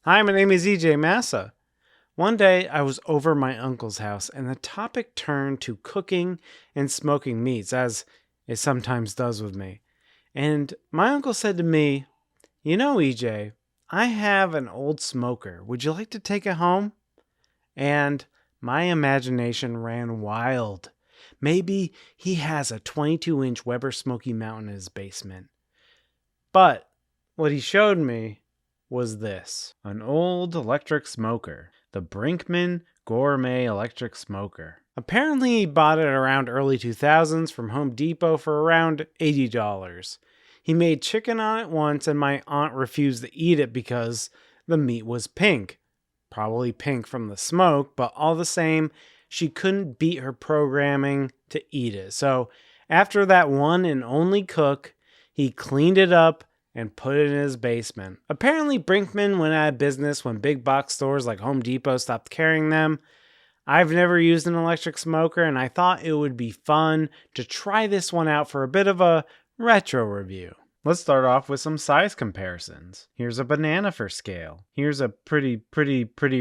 Hi, my name is EJ Massa. One day I was over my uncle's house and the topic turned to cooking and smoking meats, as it sometimes does with me. And my uncle said to me, "You know, EJ, I have an old smoker. Would you like to take it home?" And my imagination ran wild. Maybe he has a 22-inch Weber Smoky Mountain in his basement. But what he showed me was this: an old electric smoker, the Brinkmann Gourmet electric smoker. Apparently, he bought it around early 2000s from Home Depot for around $80. He made chicken on it once, and my aunt refused to eat it because the meat was pink. Probably pink from the smoke, but all the same, she couldn't beat her programming to eat it. So, after that one and only cook, he cleaned it up and put it in his basement. Apparently, Brinkmann went out of business when big box stores like Home Depot stopped carrying them. I've never used an electric smoker, and I thought it would be fun to try this one out for a bit of a retro review. Let's start off with some size comparisons. Here's a banana for scale. Here's a pretty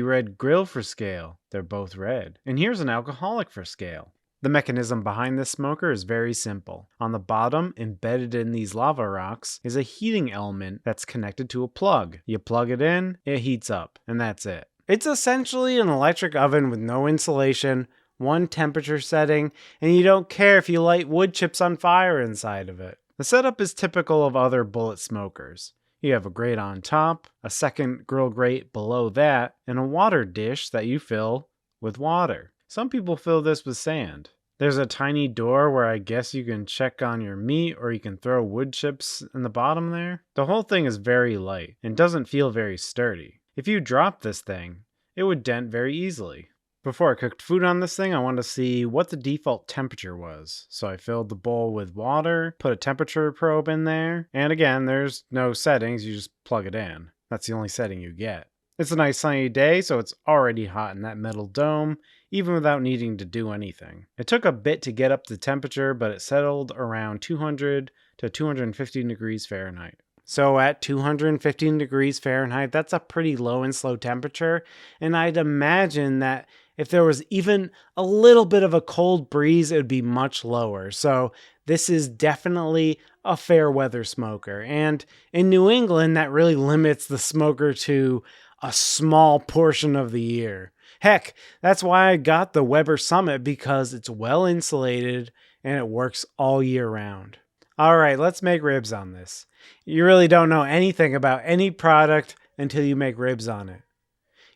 red grill for scale. They're both red. And here's an alcoholic for scale. The mechanism behind this smoker is very simple. On the bottom, embedded in these lava rocks, is a heating element that's connected to a plug. You plug it in, it heats up, and that's it. It's essentially an electric oven with no insulation, one temperature setting, and you don't care if you light wood chips on fire inside of it. The setup is typical of other bullet smokers. You have a grate on top, a second grill grate below that, and a water dish that you fill with water. Some people fill this with sand. There's a tiny door where I guess you can check on your meat, or you can throw wood chips in the bottom there. The whole thing is very light and doesn't feel very sturdy. If you drop this thing, it would dent very easily. Before I cooked food on this thing, I wanted to see what the default temperature was. So I filled the bowl with water, put a temperature probe in there, and again, there's no settings, you just plug it in. That's the only setting you get. It's a nice sunny day, so it's already hot in that metal dome, even without needing to do anything. It took a bit to get up the temperature, but it settled around 200 to 215 degrees Fahrenheit. So at 215 degrees Fahrenheit, that's a pretty low and slow temperature, and I'd imagine that if there was even a little bit of a cold breeze, it would be much lower. So this is definitely a fair weather smoker. And in New England, that really limits the smoker to a small portion of the year. Heck, that's why I got the Weber Summit, because it's well insulated and it works all year round. All right, let's make ribs on this. You really don't know anything about any product until you make ribs on it.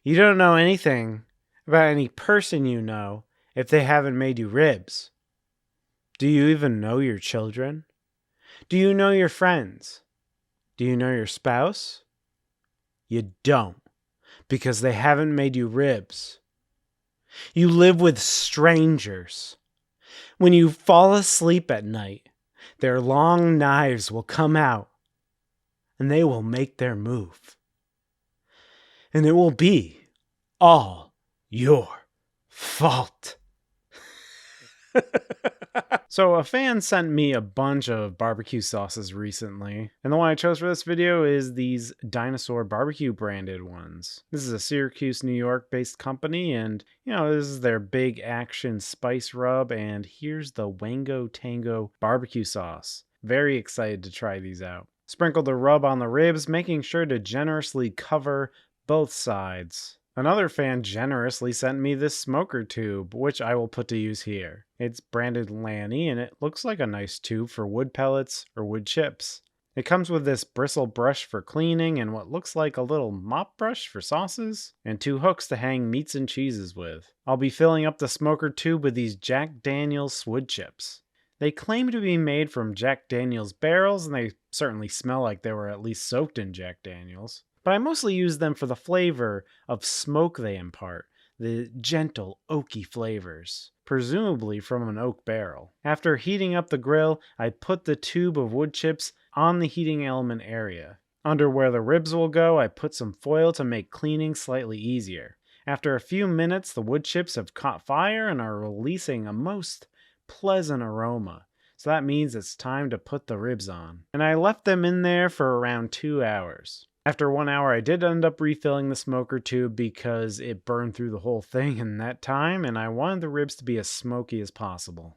You don't know anything about any person you know if they haven't made you ribs. Do you even know your children? Do you know your friends? Do you know your spouse? You don't, because they haven't made you ribs. You live with strangers. When you fall asleep at night, their long knives will come out and they will make their move. And it will be all your fault. So a fan sent me a bunch of barbecue sauces recently, and the one I chose for this video is these Dinosaur Barbecue branded ones. This is a Syracuse, New York based company, and this is their big action spice rub, and here's the Wango Tango barbecue sauce. Very excited to try these out. Sprinkle the rub on the ribs, making sure to generously cover both sides. Another fan generously sent me this smoker tube, which I will put to use here. It's branded Lanny, and it looks like a nice tube for wood pellets or wood chips. It comes with this bristle brush for cleaning and what looks like a little mop brush for sauces, and 2 hooks to hang meats and cheeses with. I'll be filling up the smoker tube with these Jack Daniel's wood chips. They claim to be made from Jack Daniel's barrels, and they certainly smell like they were at least soaked in Jack Daniel's. But I mostly use them for the flavor of smoke they impart, the gentle, oaky flavors, presumably from an oak barrel. After heating up the grill, I put the tube of wood chips on the heating element area. Under where the ribs will go, I put some foil to make cleaning slightly easier. After a few minutes, the wood chips have caught fire and are releasing a most pleasant aroma. So that means it's time to put the ribs on. And I left them in there for around 2 hours. After 1 hour, I did end up refilling the smoker tube because it burned through the whole thing in that time, and I wanted the ribs to be as smoky as possible.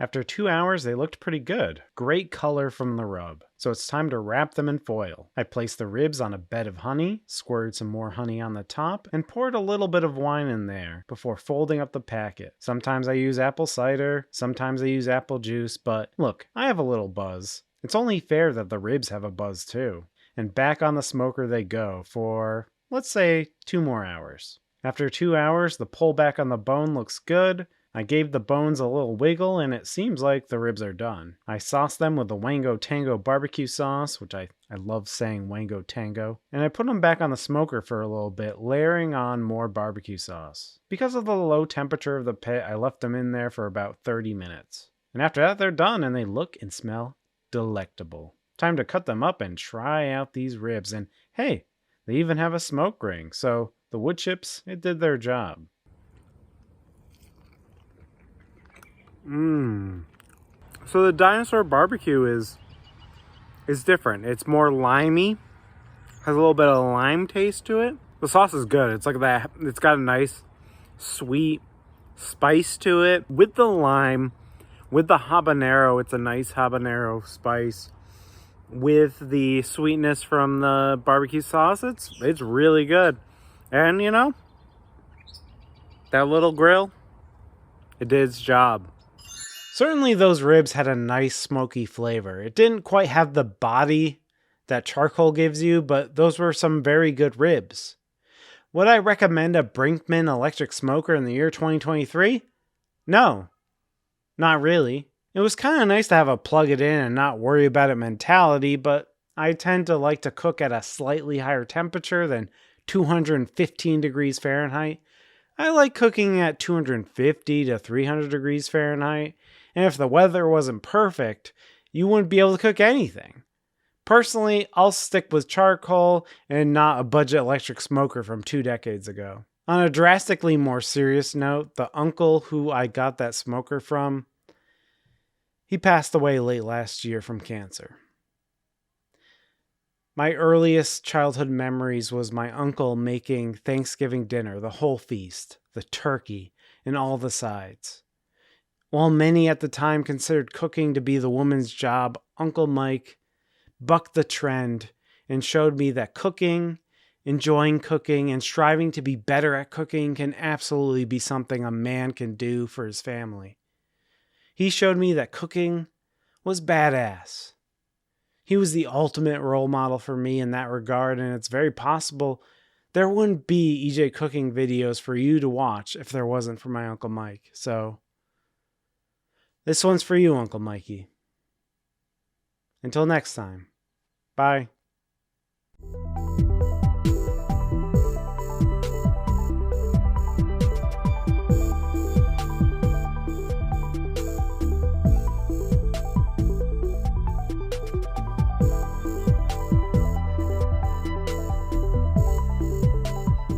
After 2 hours, they looked pretty good. Great color from the rub. So it's time to wrap them in foil. I placed the ribs on a bed of honey, squirted some more honey on the top, and poured a little bit of wine in there before folding up the packet. Sometimes I use apple cider, sometimes I use apple juice, but look, I have a little buzz. It's only fair that the ribs have a buzz too. And back on the smoker they go for, let's say, 2 more hours. After 2 hours, the pullback on the bone looks good. I gave the bones a little wiggle and it seems like the ribs are done. I sauced them with the Wango Tango barbecue sauce, which I love saying Wango Tango, and I put them back on the smoker for a little bit, layering on more barbecue sauce. Because of the low temperature of the pit, I left them in there for about 30 minutes. And after that, they're done and they look and smell delectable. Time to cut them up and try out these ribs, and hey, they even have a smoke ring, so the wood chips, it did their job. So the dinosaur barbecue is different. It's more limey, has a little bit of lime taste to it. The sauce is good. It's like that. It's got a nice sweet spice to it with the lime, with the habanero. It's a nice habanero spice with the sweetness from the barbecue sauce. It's really good, and you know, that little grill, it did its job. Certainly those ribs had a nice smoky flavor. It didn't quite have the body that charcoal gives you, but those were some very good ribs. Would I recommend a Brinkmann electric smoker in the year 2023? No, not really. It was kind of nice to have a plug it in and not worry about it mentality, but I tend to like to cook at a slightly higher temperature than 215 degrees Fahrenheit. I like cooking at 250 to 300 degrees Fahrenheit. And if the weather wasn't perfect, you wouldn't be able to cook anything. Personally, I'll stick with charcoal and not a budget electric smoker from 2 decades ago. On a drastically more serious note, the uncle who I got that smoker from, he passed away late last year from cancer. My earliest childhood memories was my uncle making Thanksgiving dinner, the whole feast, the turkey, and all the sides. While many at the time considered cooking to be the woman's job, Uncle Mike bucked the trend and showed me that cooking, enjoying cooking, and striving to be better at cooking can absolutely be something a man can do for his family. He showed me that cooking was badass. He was the ultimate role model for me in that regard, and it's very possible there wouldn't be EJ cooking videos for you to watch if there wasn't for my Uncle Mike. So this one's for you, Uncle Mikey. Until next time. Bye.